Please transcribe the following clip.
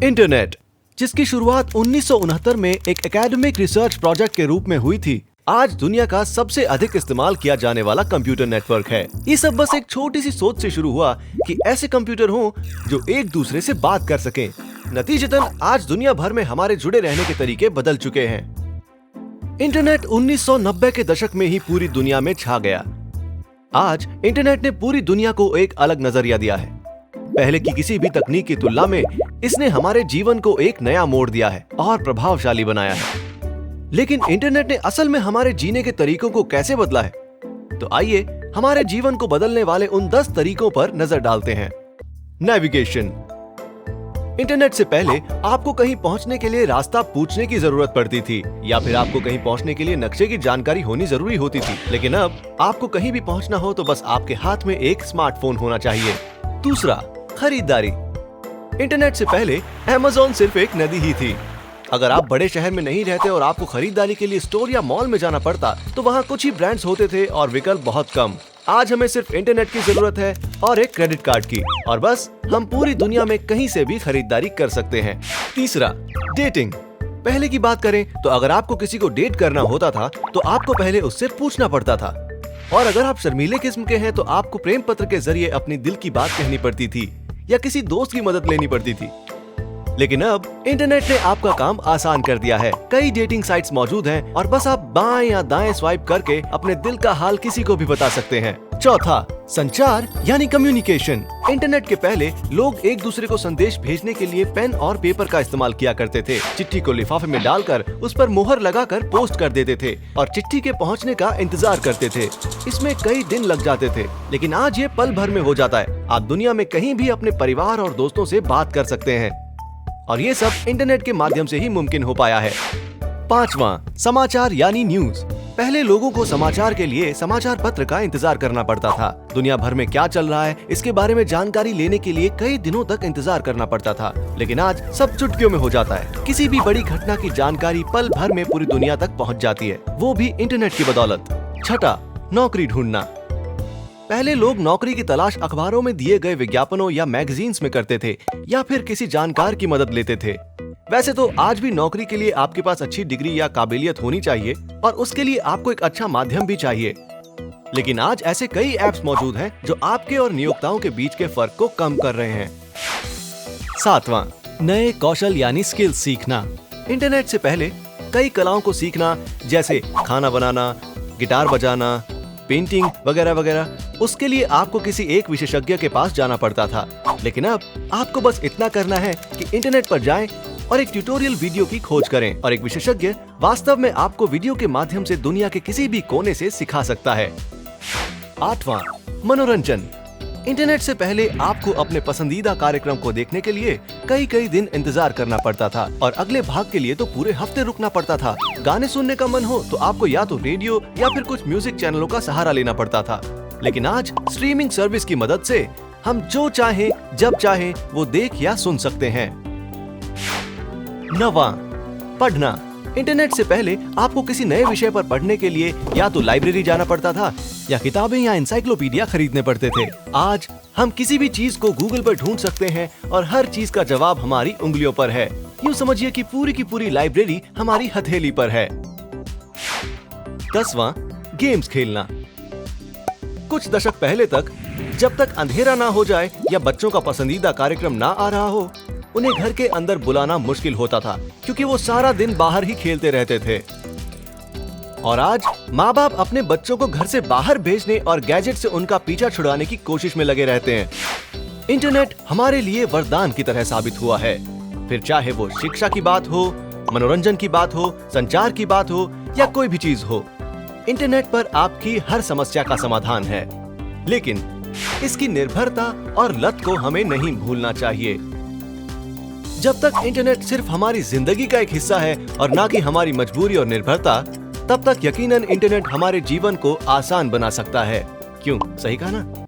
Internet, जिसकी शुरुआत 1969 में एक एकेडमिक रिसर्च प्रोजेक्ट के रूप में हुई थी, आज दुनिया का सबसे अधिक इस्तेमाल किया जाने वाला कंप्यूटर नेटवर्क है। ये सब बस एक छोटी सी सोच से शुरू हुआ कि ऐसे कंप्यूटर हों जो एक दूसरे से बात कर सकें। नतीजतन आज दुनिया भर में हमारे जुड़े रहने के तरीके बदल चुके हैं। इंटरनेट 1990 के दशक में ही पूरी दुनिया में छा गया। आज इंटरनेट ने पूरी दुनिया को एक अलग नजरिया दिया है। पहले की किसी भी तकनीक की तुलना में इसने हमारे जीवन को एक नया मोड़ दिया है और प्रभावशाली बनाया है। लेकिन इंटरनेट ने असल में हमारे जीने के तरीकों को कैसे बदला है? तो आइए हमारे जीवन को बदलने वाले उन 10 तरीकों पर नजर डालते हैं। नेविगेशन। इंटरनेट से पहले आपको कहीं पहुंचने के लिए रास्ता पूछने की जरूरत पड़ती थी या फिर आपको कहीं पहुंचने के लिए नक्शे की जानकारी होनी जरूरी होती थी। लेकिन अब आपको कहीं भी पहुंचना हो तो बस आपके हाथ में एक स्मार्टफोन होना चाहिए। दूसरा, खरीदारी। इंटरनेट से पहले Amazon सिर्फ एक नदी ही थी। अगर आप बड़े शहर में नहीं रहते और आपको खरीदारी के लिए स्टोर या मॉल में जाना पड़ता तो वहाँ कुछ ही ब्रांड्स होते थे और विकल्प बहुत कम। आज हमें सिर्फ इंटरनेट की जरूरत है और एक क्रेडिट कार्ड की, और बस हम पूरी दुनिया में कहीं से भी खरीदारी कर सकते हैं। तीसरा, डेटिंग। पहले की बात करें तो अगर आपको किसी को डेट करना होता था तो आपको पहले उससे पूछना पड़ता था, और अगर आप शर्मीले किस्म के हैं तो आपको प्रेम पत्र के जरिए अपनी दिल की बात कहनी पड़ती थी या किसी दोस्त की मदद लेनी पड़ती थी। लेकिन अब इंटरनेट ने आपका काम आसान कर दिया है। कई डेटिंग साइट्स मौजूद हैं और बस आप बाएं या दाएं स्वाइप करके अपने दिल का हाल किसी को भी बता सकते हैं। चौथा, संचार यानी कम्युनिकेशन। इंटरनेट के पहले लोग एक दूसरे को संदेश भेजने के लिए पेन और पेपर का इस्तेमाल किया करते थे। चिट्ठी को लिफाफे में डालकर उस पर मुहर लगाकर पोस्ट कर देते थे और चिट्ठी के पहुंचने का इंतजार करते थे। इसमें कई दिन लग जाते थे, लेकिन आज ये पल भर में हो जाता है। आप दुनिया में कहीं भी अपने परिवार और दोस्तों से बात कर सकते हैं, और ये सब इंटरनेट के माध्यम से ही मुमकिन हो पाया है। पांचवा, समाचार यानी न्यूज। पहले लोगों को समाचार के लिए समाचार पत्र का इंतजार करना पड़ता था। दुनिया भर में क्या चल रहा है इसके बारे में जानकारी लेने के लिए कई दिनों तक इंतजार करना पड़ता था, लेकिन आज सब चुटकियों में हो जाता है। किसी भी बड़ी घटना की जानकारी पल भर में पूरी दुनिया तक पहुंच जाती है, वो भी इंटरनेट की बदौलत। छठा, नौकरी ढूंढना। पहले लोग नौकरी की तलाश अखबारों में दिए गए विज्ञापनों या मैगजीन्स में करते थे या फिर किसी जानकार की मदद लेते थे। वैसे तो आज भी नौकरी के लिए आपके पास अच्छी डिग्री या काबिलियत होनी चाहिए और उसके लिए आपको एक अच्छा माध्यम भी चाहिए। लेकिन आज ऐसे कई ऐप्स मौजूद हैं जो आपके और नियोक्ताओं के बीच के फर्क को कम कर रहे हैं। सातवां, नए कौशल यानी स्किल्स सीखना। इंटरनेट से पहले कई कलाओं को सीखना, जैसे खाना बनाना, गिटार बजाना, पेंटिंग वगैरह वगैरह, उसके लिए आपको किसी एक विशेषज्ञ के पास जाना पड़ता था। लेकिन अब आपको बस इतना करना है कि इंटरनेट पर जाएं और एक ट्यूटोरियल वीडियो की खोज करें और एक विशेषज्ञ वास्तव में आपको वीडियो के माध्यम से दुनिया के किसी भी कोने से सिखा सकता है। आठवां, मनोरंजन। इंटरनेट से पहले आपको अपने पसंदीदा कार्यक्रम को देखने के लिए कई दिन इंतजार करना पड़ता था और अगले भाग के लिए तो पूरे हफ्ते रुकना पड़ता था। गाने सुनने का मन हो तो आपको या तो रेडियो या फिर कुछ म्यूजिक चैनलों का सहारा लेना पड़ता था। लेकिन आज स्ट्रीमिंग सर्विस की मदद से हम जो चाहें जब चाहें वो देख या सुन सकते हैं। नवां, पढ़ना। इंटरनेट से पहले आपको किसी नए विषय पर पढ़ने के लिए या तो लाइब्रेरी जाना पड़ता था या किताबें या एनसाइक्लोपीडिया खरीदने पड़ते थे। आज हम किसी भी चीज को गूगल पर ढूंढ सकते हैं और हर चीज का जवाब हमारी उंगलियों पर है। यूँ समझिए कि पूरी की पूरी लाइब्रेरी हमारी हथेली पर है। 10वां, गेम्स खेलना। कुछ दशक पहले तक जब तक अंधेरा ना हो जाए या बच्चों का पसंदीदा कार्यक्रम ना आ रहा हो, उन्हें घर के अंदर बुलाना मुश्किल होता था क्योंकि वो सारा दिन बाहर ही खेलते रहते थे। और आज माँ बाप अपने बच्चों को घर से बाहर भेजने और गैजेट से उनका पीछा छुड़ाने की कोशिश में लगे रहते हैं। इंटरनेट हमारे लिए वरदान की तरह साबित हुआ है, फिर चाहे वो शिक्षा की बात हो, मनोरंजन की बात हो, संचार की बात हो या कोई भी चीज हो। इंटरनेट पर आपकी हर समस्या का समाधान है, लेकिन इसकी निर्भरता और लत को हमें नहीं भूलना चाहिए। जब तक इंटरनेट सिर्फ हमारी जिंदगी का एक हिस्सा है और ना कि हमारी मजबूरी और निर्भरता, तब तक यकीनन इंटरनेट हमारे जीवन को आसान बना सकता है। क्यों, सही कहा ना?